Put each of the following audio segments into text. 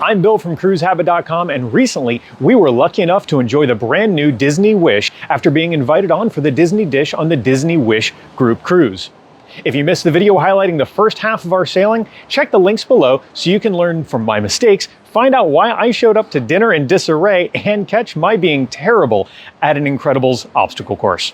I'm Bill from cruisehabit.com, and recently we were lucky enough to enjoy the brand new Disney Wish after being invited on for the Disney Dish on the Disney Wish group cruise. If you missed the video highlighting the first half of our sailing, check the links below so you can learn from my mistakes, find out why I showed up to dinner in disarray, and catch my being terrible at an Incredibles obstacle course.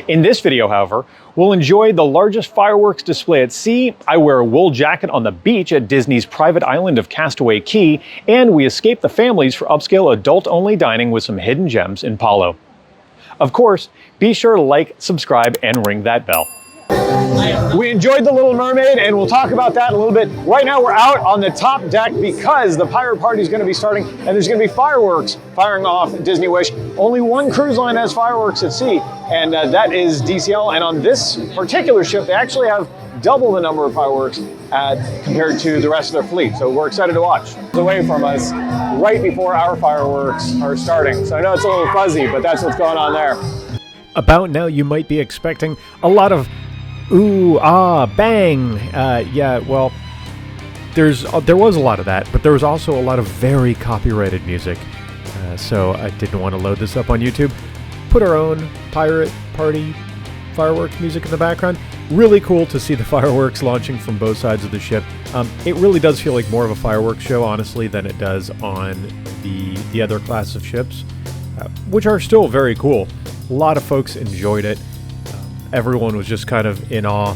In this video, however, we'll enjoy the largest fireworks display at sea, I wear a wool jacket on the beach at Disney's private island of Castaway Cay, and we escape the families for upscale adult-only dining with some hidden gems in Palo. Of course, be sure to like, subscribe, and ring that bell. We enjoyed The Little Mermaid, and we'll talk about that in a little bit. Right now we're out on the top deck because the pirate party is going to be starting, and there's going to be fireworks firing off at Disney Wish. Only one cruise line has fireworks at sea, and that is DCL. And on this particular ship, they actually have double the number of fireworks compared to the rest of their fleet. So we're excited to watch. It's away from us right before our fireworks are starting. So I know it's a little fuzzy, but that's what's going on there. About now, you might be expecting a lot of ooh, ah, bang. Yeah, well, there was a lot of that, but there was also a lot of very copyrighted music. So I didn't want to load this up on YouTube. Put our own pirate party fireworks music in the background. Really cool to see the fireworks launching from both sides of the ship. It really does feel like more of a fireworks show, honestly, than it does on the other class of ships, which are still very cool. A lot of folks enjoyed it. Everyone was just kind of in awe,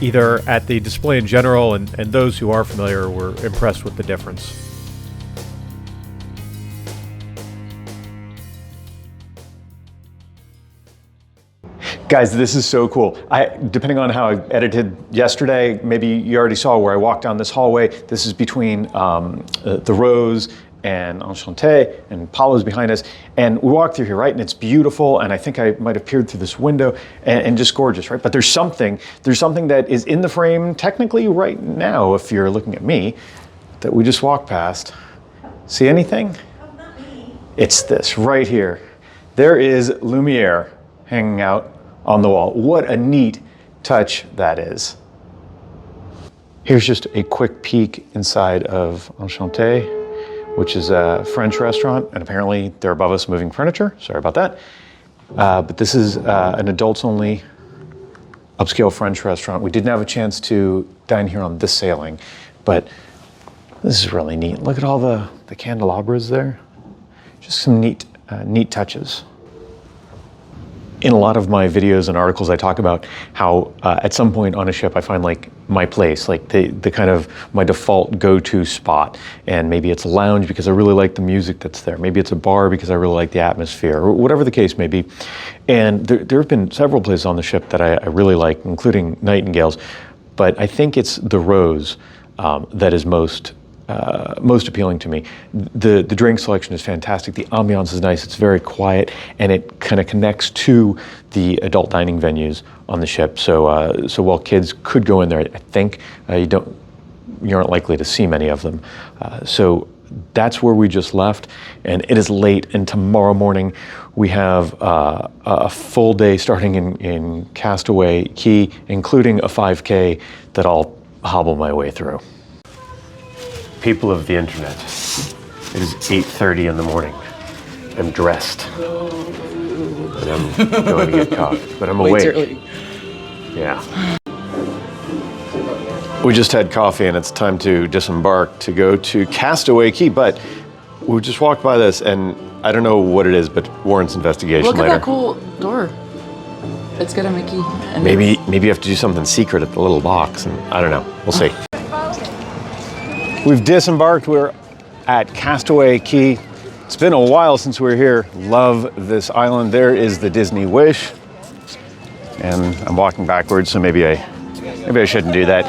either at the display in general, and those who are familiar were impressed with the difference. Guys, this is so cool. Depending on how I edited yesterday, maybe you already saw where I walked down this hallway. This is between the Rose and Enchanté, and Palo's behind us, and we walk through here, right? And it's beautiful, and I think I might have peered through this window, and just gorgeous, right? But there's something that is in the frame technically right now, if you're looking at me, that we just walked past. See anything? Oh, not me. It's this right here. There is Lumiere hanging out on the wall. What a neat touch that is. Here's just a quick peek inside of Enchanté, which is a French restaurant, and apparently they're above us moving furniture. Sorry about that. But this is an adults-only upscale French restaurant. We didn't have a chance to dine here on this sailing, but this is really neat. Look at all the candelabras there. Just some neat touches. In a lot of my videos and articles, I talk about how at some point on a ship, I find like my place, like the kind of my default go-to spot. And maybe it's a lounge because I really like the music that's there. Maybe it's a bar because I really like the atmosphere, or whatever the case may be. And there have been several places on the ship that I really like, including Nightingale's. But I think it's the Rose that is most appealing to me. The drink selection is fantastic. The ambiance is nice. It's very quiet, and it kind of connects to the adult dining venues on the ship. So while kids could go in there, I think you aren't likely to see many of them. So that's where we just left, and it is late. And tomorrow morning we have a full day starting in Castaway Cay, including a 5K that I'll hobble my way through. People of the internet, it is 8:30 in the morning. I'm dressed, and I'm going to get coffee, but I'm awake. Early. Yeah. We just had coffee, and it's time to disembark to go to Castaway Cay, but we just walked by this, and I don't know what it is, but warrants investigation later. Look at that cool door. It's got a Mickey. Maybe you have to do something secret at the little box, and I don't know. We'll see. We've disembarked. We're at Castaway Cay. It's been a while since we were here. Love this island. There is the Disney Wish. And I'm walking backwards, so maybe I shouldn't do that.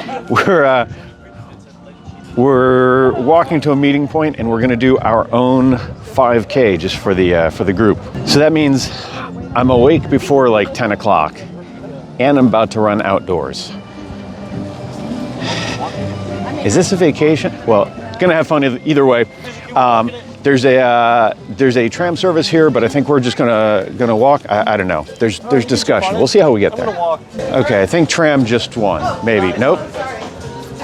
We're walking to a meeting point, and we're gonna do our own 5K just for the group. So that means I'm awake before like 10 o'clock, and I'm about to run outdoors. Is this a vacation? Well, gonna have fun either way. There's a tram service here, but I think we're just gonna walk. I don't know. There's discussion. We'll see how we get there. Okay, I think tram just won. Maybe. Nope.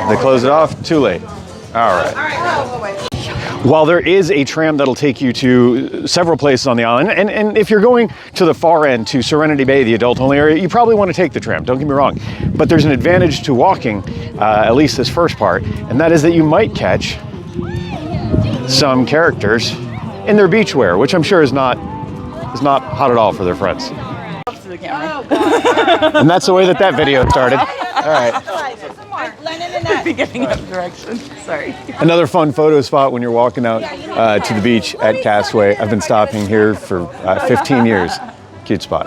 They close it off. Too late. All right. While there is a tram that'll take you to several places on the island, and if you're going to the far end, to Serenity Bay, the adult-only area, you probably want to take the tram, don't get me wrong. But there's an advantage to walking, at least this first part, and that is that you might catch some characters in their beachwear, which I'm sure is not hot at all for their friends. And that's the way that video started. All right. Be giving up directions. Sorry. Another fun photo spot when you're walking out to the beach at Castaway. I've been stopping here for 15 years. Cute spot.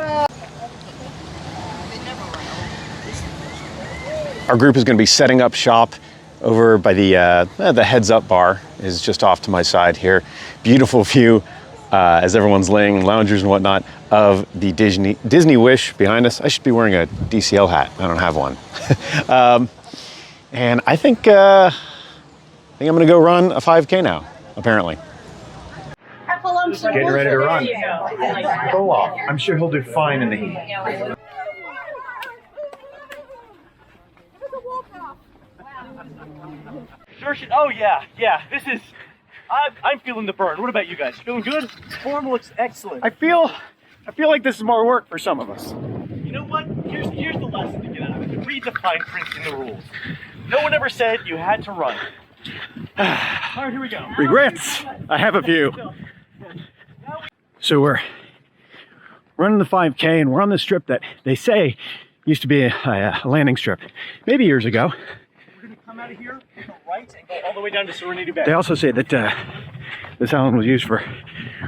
Our group is going to be setting up shop over by the Heads Up bar is just off to my side here. Beautiful view as everyone's laying, loungers and whatnot, of the Disney Wish behind us. I should be wearing a DCL hat. I don't have one. And I think I'm gonna go run a 5K now, apparently. Getting ready to run. Olaf, I'm sure he'll do fine in the heat. Oh yeah. This is. I'm feeling the burn. What about you guys? Feeling good? Form looks excellent. I feel like this is more work for some of us. You know what? Here's the lesson to get out of it. Read the fine print in the rules. No one ever said you had to run. All right, here we go. Regrets? I have a few. So we're running the 5K, and we're on this strip that they say used to be a landing strip, maybe years ago. We're gonna come out of here, go right, and go all the way down to Serenity Bay. They also say that this island was used for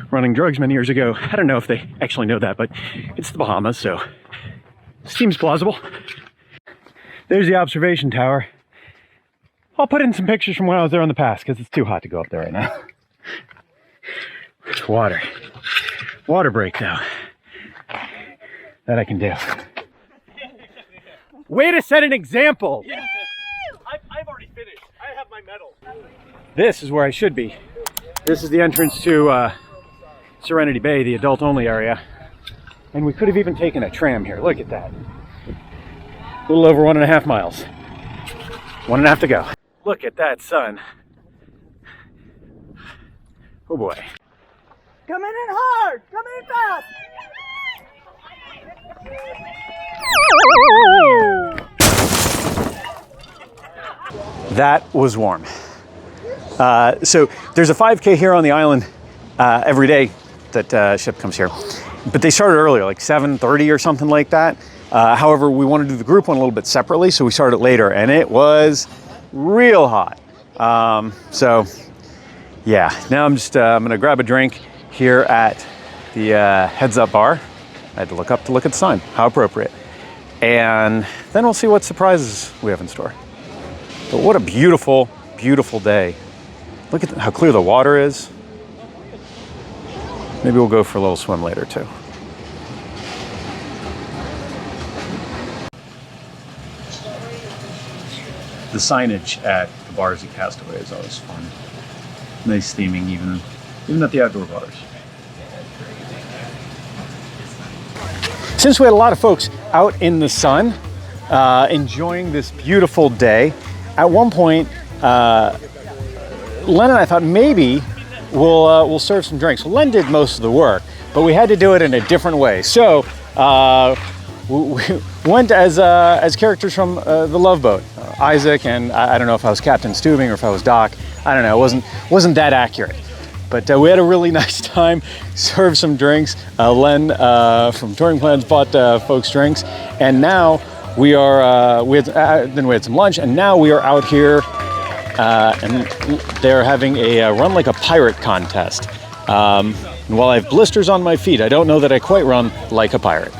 running drugs many years ago. I don't know if they actually know that, but it's the Bahamas, so seems plausible. There's the observation tower. I'll put in some pictures from when I was there in the past because it's too hot to go up there right now. Water break though. That I can do. Way to set an example. Yeah. I've already finished. I have my medal. This is where I should be. This is the entrance to Serenity Bay, the adult-only area. And we could have even taken a tram here. Look at that. A little over 1.5 miles. 1.5 to go. Look at that sun. Oh boy. Coming in hard! Coming in fast! That was warm. So there's a 5K here on the island every day that ship comes here. But they started earlier, like 7:30 or something like that. However, we wanted to do the group one a little bit separately, so we started later, and it was real hot. So yeah, now I'm gonna grab a drink here at the Heads Up bar. I had to look up to look at the sign, how appropriate. And then we'll see what surprises we have in store. But what a beautiful, beautiful day. Look at how clear the water is. Maybe we'll go for a little swim later too. The signage at the bars at Castaway is always fun. Nice theming even at the outdoor bars. Since we had a lot of folks out in the sun, enjoying this beautiful day, at one point, Len and I thought maybe we'll serve some drinks. Len did most of the work, but we had to do it in a different way. So we went as characters from the Love Boat, Isaac, and I don't know if I was Captain Stubing or if I was Doc. I don't know. It wasn't that accurate. But we had a really nice time. Served some drinks. Len from Touring Plans bought folks drinks, and now we are. Then we had some lunch, and now we are out here, and they're having a run like a pirate contest. And while I have blisters on my feet, I don't know that I quite run like a pirate.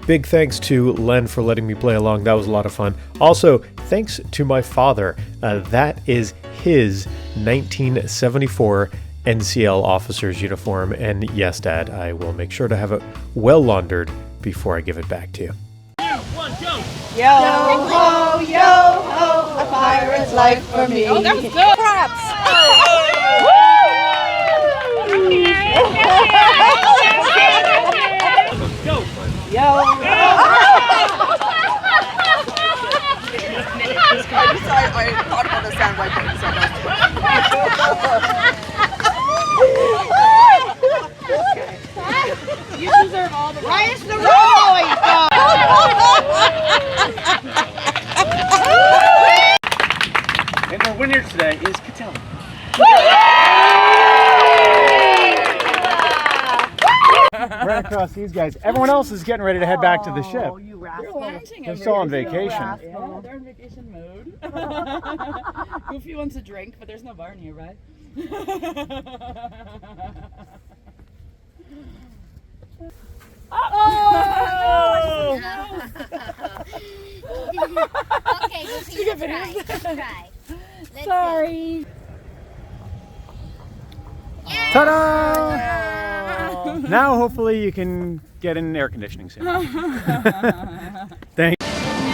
Big thanks to Len for letting me play along. That was a lot of fun. Also, thanks to my father. That is his 1974 NCL officer's uniform. And yes, Dad, I will make sure to have it well laundered before I give it back to you. 2, 1, go! Yo ho, a pirate's life for me. Oh, that was good. Props. Go! Yo. I thought about the sound like that. Right across these guys. Everyone else is getting ready to head back to the ship. Oh, you rascal. They're still on vacation. Yeah, they're in vacation mode. Goofy wants a drink, but there's no bar nearby. Oh! Okay, Goofy, let's try. Let's try. Sorry. Ta-da! Now hopefully you can get in air conditioning soon. Thanks.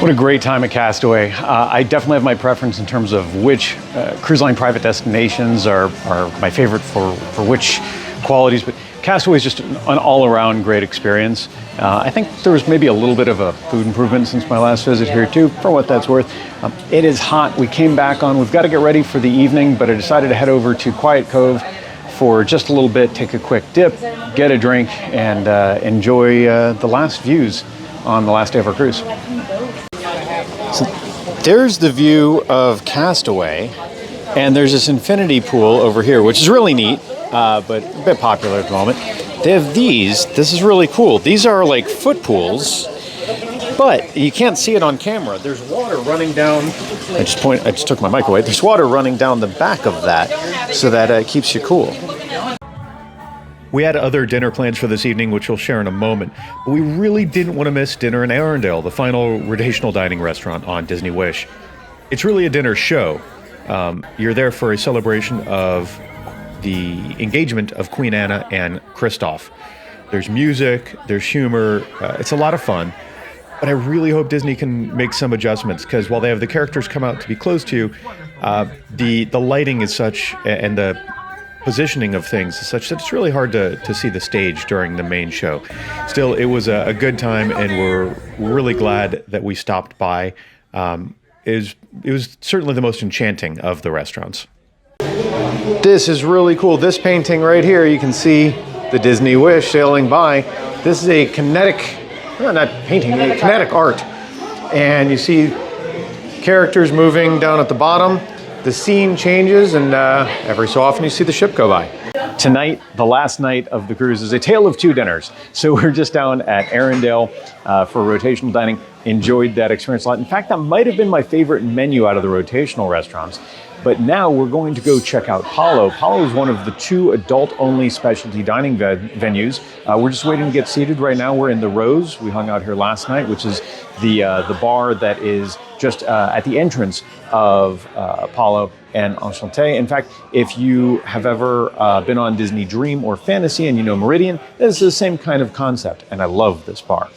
What a great time at Castaway. I definitely have my preference in terms of which cruise line private destinations are my favorite for which qualities, but Castaway is just an all-around great experience. I think there was maybe a little bit of a food improvement since my last visit here too, for what that's worth. It is hot. We came back on. We've got to get ready for the evening, but I decided to head over to Quiet Cove for just a little bit, take a quick dip, get a drink, and enjoy the last views on the last day of our cruise. So there's the view of Castaway, and there's this infinity pool over here, which is really neat, but a bit popular at the moment. They have these. This is really cool. These are like foot pools, but you can't see it on camera. There's water running down. I just took my mic away. There's water running down the back of that, so that it keeps you cool. We had other dinner plans for this evening, which we'll share in a moment, but we really didn't want to miss dinner in Arendelle, the final rotational dining restaurant on Disney Wish. It's really a dinner show. You're there for a celebration of the engagement of Queen Anna and Kristoff. There's music, there's humor, it's a lot of fun, but I really hope Disney can make some adjustments, because while they have the characters come out to be close to you, the lighting is such, and the positioning of things is such that it's really hard to see the stage during the main show. Still, it was a good time, and we're really glad that we stopped by. It was certainly the most enchanting of the restaurants. This is really cool. This painting right here, you can see the Disney Wish sailing by. This is a kinetic, not painting, a kinetic art. And you see characters moving down at the bottom. The scene changes, and every so often you see the ship go by. Tonight, the last night of the cruise, is a tale of two dinners. So we're just down at Arendelle for rotational dining. Enjoyed that experience a lot. In fact, that might have been my favorite menu out of the rotational restaurants. But now we're going to go check out Palo. Palo is one of the 2 adult-only specialty dining venues. We're just waiting to get seated right now. We're in the Rose. We hung out here last night, which is the bar that is just at the entrance of Palo and Enchanté. In fact, if you have ever been on Disney Dream or Fantasy and you know Meridian, this is the same kind of concept, and I love this bar.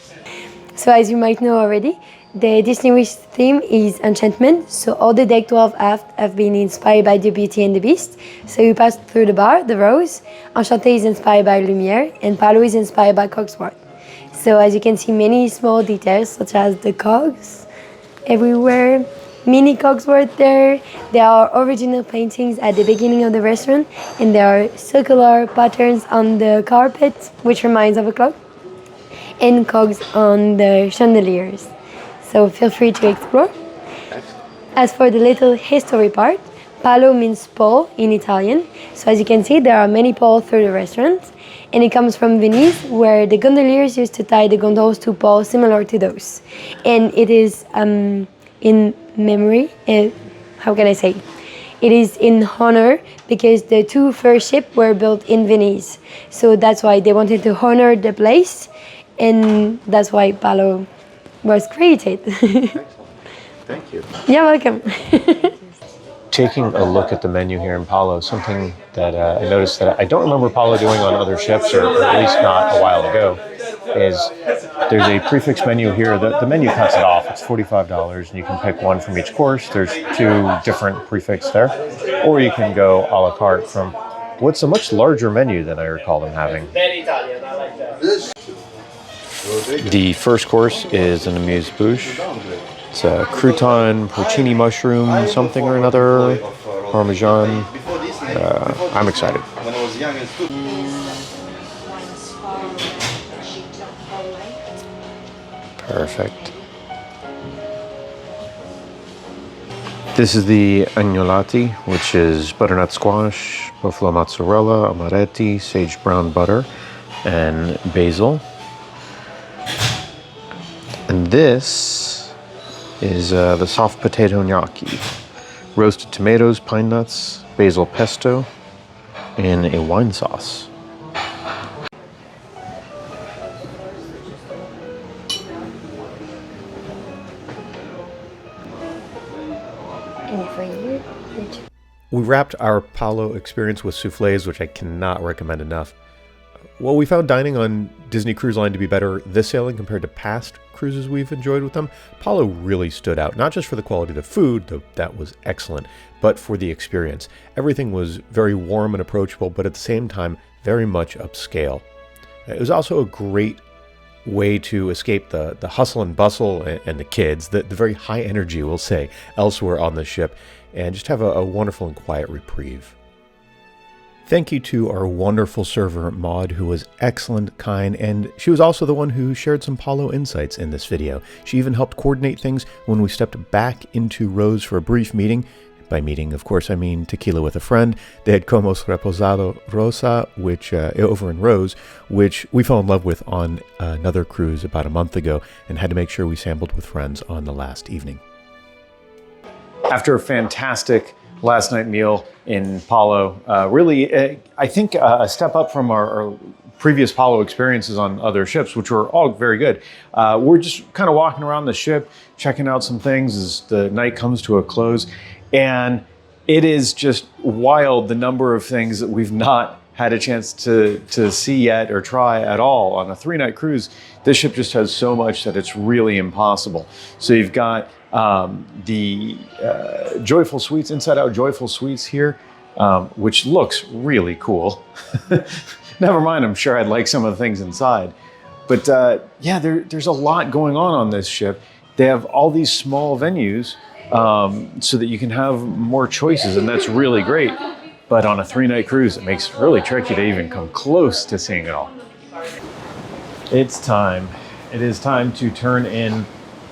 So as you might know already, the Disney Wish theme is enchantment, so all the deck 12 aft have been inspired by the Beauty and the Beast. So you pass through the bar, the Rose, Enchanté is inspired by Lumiere, and Palo is inspired by Cogsworth. So as you can see, many small details such as the cogs everywhere, mini Cogsworth there. There are original paintings at the beginning of the restaurant, and there are circular patterns on the carpet, which reminds of a clock, and cogs on the chandeliers. So feel free to explore. As for the little history part, Palo means pole in Italian. So as you can see, there are many poles through the restaurant. And it comes from Venice, where the gondoliers used to tie the gondolas to poles similar to those. And it is in memory, how can I say? It is in honor because the 2 first ships were built in Venice. So that's why they wanted to honor the place. And that's why Palo was created. Excellent. Thank you. You're welcome. Taking a look at the menu here in Palo, something that I noticed that I don't remember Palo doing on other ships, or at least not a while ago, is there's a prefix menu here. The menu cuts it off. It's $45, and you can pick one from each course. There's 2 different prefix there. Or you can go a la carte from what's a much larger menu than I recall them having. The first course is an amuse-bouche. It's a crouton, porcini mushroom, something or another, parmesan. I'm excited. Perfect. This is the agnolotti, which is butternut squash, buffalo mozzarella, amaretti, sage brown butter, and basil. And this is the soft potato gnocchi. Roasted tomatoes, pine nuts, basil pesto, and a wine sauce. We wrapped our Palo experience with soufflés, which I cannot recommend enough. While we found dining on Disney Cruise Line to be better this sailing compared to past cruises we've enjoyed with them, Palo really stood out, not just for the quality of the food, though that was excellent, but for the experience. Everything was very warm and approachable, but at the same time, very much upscale. It was also a great way to escape the hustle and bustle and the kids, the very high energy, we'll say, elsewhere on the ship, and just have a wonderful and quiet reprieve. Thank you to our wonderful server, Maud, who was excellent, kind, and she was also the one who shared some Palo insights in this video. She even helped coordinate things when we stepped back into Rose for a brief meeting. By meeting, of course, I mean tequila with a friend. They had Comos Reposado Rosa, which over in Rose, which we fell in love with on another cruise about a month ago, and had to make sure we sampled with friends on the last evening. After a fantastic last night meal in Palo, really, I think a step up from our previous Palo experiences on other ships, which were all very good. We're just kind of walking around the ship, checking out some things as the night comes to a close. And it is just wild, the number of things that we've not had a chance to see yet or try at all. On a 3-night cruise, this ship just has so much that it's really impossible. So you've got the Joyful Suites, Inside Out Joyful Suites here, which looks really cool. Never mind, I'm sure I'd like some of the things inside. But yeah, there's a lot going on this ship. They have all these small venues so that you can have more choices, and that's really great. But on a 3-night cruise, it makes it really tricky to even come close to seeing it all. It's time. It is time to turn in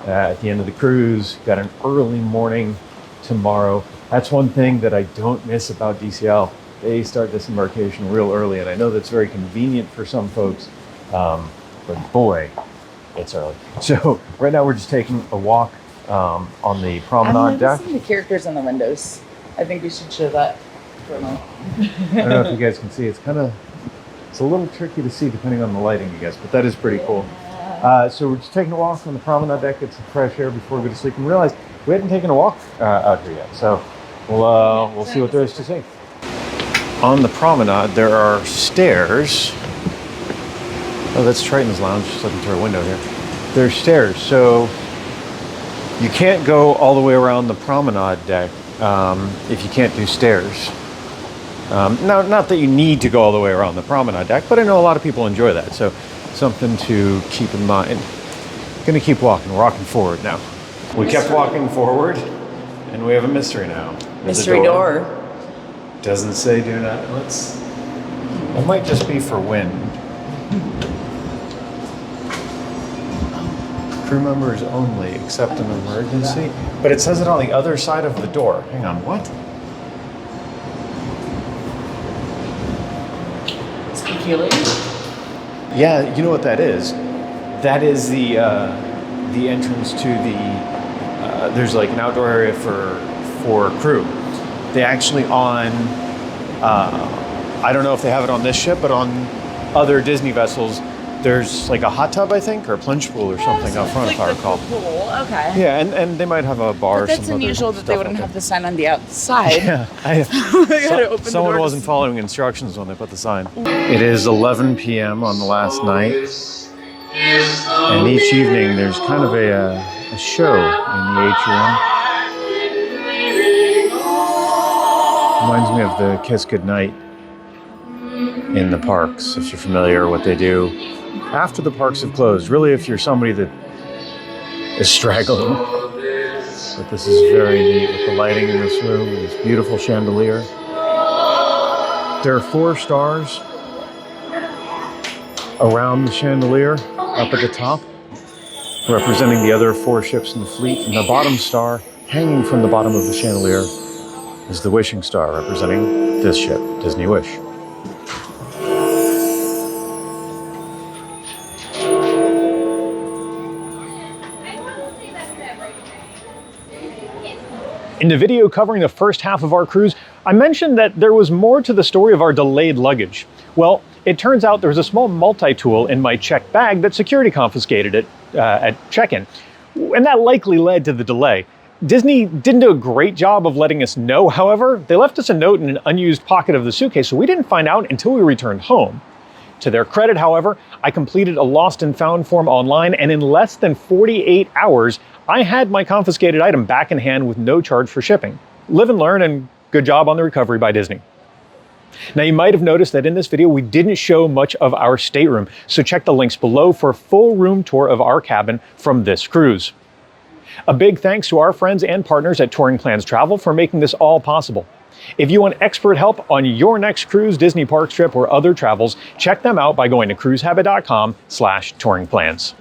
at the end of the cruise. Got an early morning tomorrow. That's one thing that I don't miss about DCL. They start this embarkation real early, and I know that's very convenient for some folks, but boy, it's early. So right now we're just taking a walk on the promenade deck. The characters on the windows. I think we should show that for a moment. I don't know if you guys can see. It's a little tricky to see depending on the lighting, I guess, but that is pretty cool. So we're just taking a walk on the promenade deck, get some fresh air before we go to sleep, and realize we hadn't taken a walk out here yet. So we'll see what there is to see. On the promenade, there are stairs. Oh, that's Triton's Lounge, just looking through a window here. There's stairs, so you can't go all the way around the promenade deck if you can't do stairs. Now, not that you need to go all the way around the promenade deck, but I know a lot of people enjoy that, so something to keep in mind. Gonna keep walking, we're walking forward now. We kept walking forward, and we have a mystery now. There's Mystery a door. Doesn't say do not. It might just be for wind. Crew members only, except an emergency. But it says it on the other side of the door. Hang on, what? It's peculiar. Yeah, you know what that is? That is the entrance to the. There's like an outdoor area for crew. They actually on. I don't know if they have it on this ship, but on other Disney vessels, there's like a hot tub, I think, or a plunge pool or something out front, if I recall. Pool, okay. Yeah, and they might have a bar. But that's unusual that they wouldn't have the sign on the outside. Yeah, someone wasn't following instructions when they put the sign. It is 11 p.m. on the last night, and each evening there's kind of a show in the atrium. Reminds me of the Kiss Goodnight in the parks, if you're familiar with what they do after the parks have closed. Really, if you're somebody that is straggling. But this is very neat with the lighting in this room, this beautiful chandelier. There are 4 stars around the chandelier up at the top, representing the other 4 ships in the fleet. And the bottom star, hanging from the bottom of the chandelier, is the wishing star, representing this ship, Disney Wish. In the video covering the first half of our cruise, I mentioned that there was more to the story of our delayed luggage. Well, it turns out there was a small multi-tool in my checked bag that security confiscated at check-in, and that likely led to the delay. Disney didn't do a great job of letting us know, however. They left us a note in an unused pocket of the suitcase, so we didn't find out until we returned home. To their credit, however, I completed a lost and found form online, and in less than 48 hours, I had my confiscated item back in hand with no charge for shipping. Live and learn, and good job on the recovery by Disney. Now, you might have noticed that in this video, we didn't show much of our stateroom, so check the links below for a full room tour of our cabin from this cruise. A big thanks to our friends and partners at Touring Plans Travel for making this all possible. If you want expert help on your next cruise, Disney parks trip, or other travels, check them out by going to cruisehabit.com/touringplans.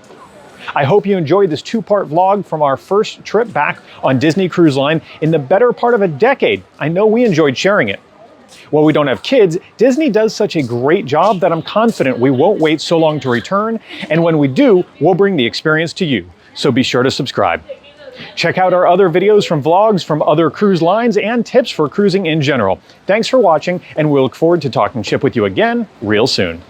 I hope you enjoyed this two-part vlog from our first trip back on Disney Cruise Line in the better part of a decade. I know we enjoyed sharing it. While we don't have kids, Disney does such a great job that I'm confident we won't wait so long to return, and when we do, we'll bring the experience to you. So be sure to subscribe. Check out our other videos from vlogs from other cruise lines and tips for cruising in general. Thanks for watching, and we'll look forward to talking ship with you again real soon.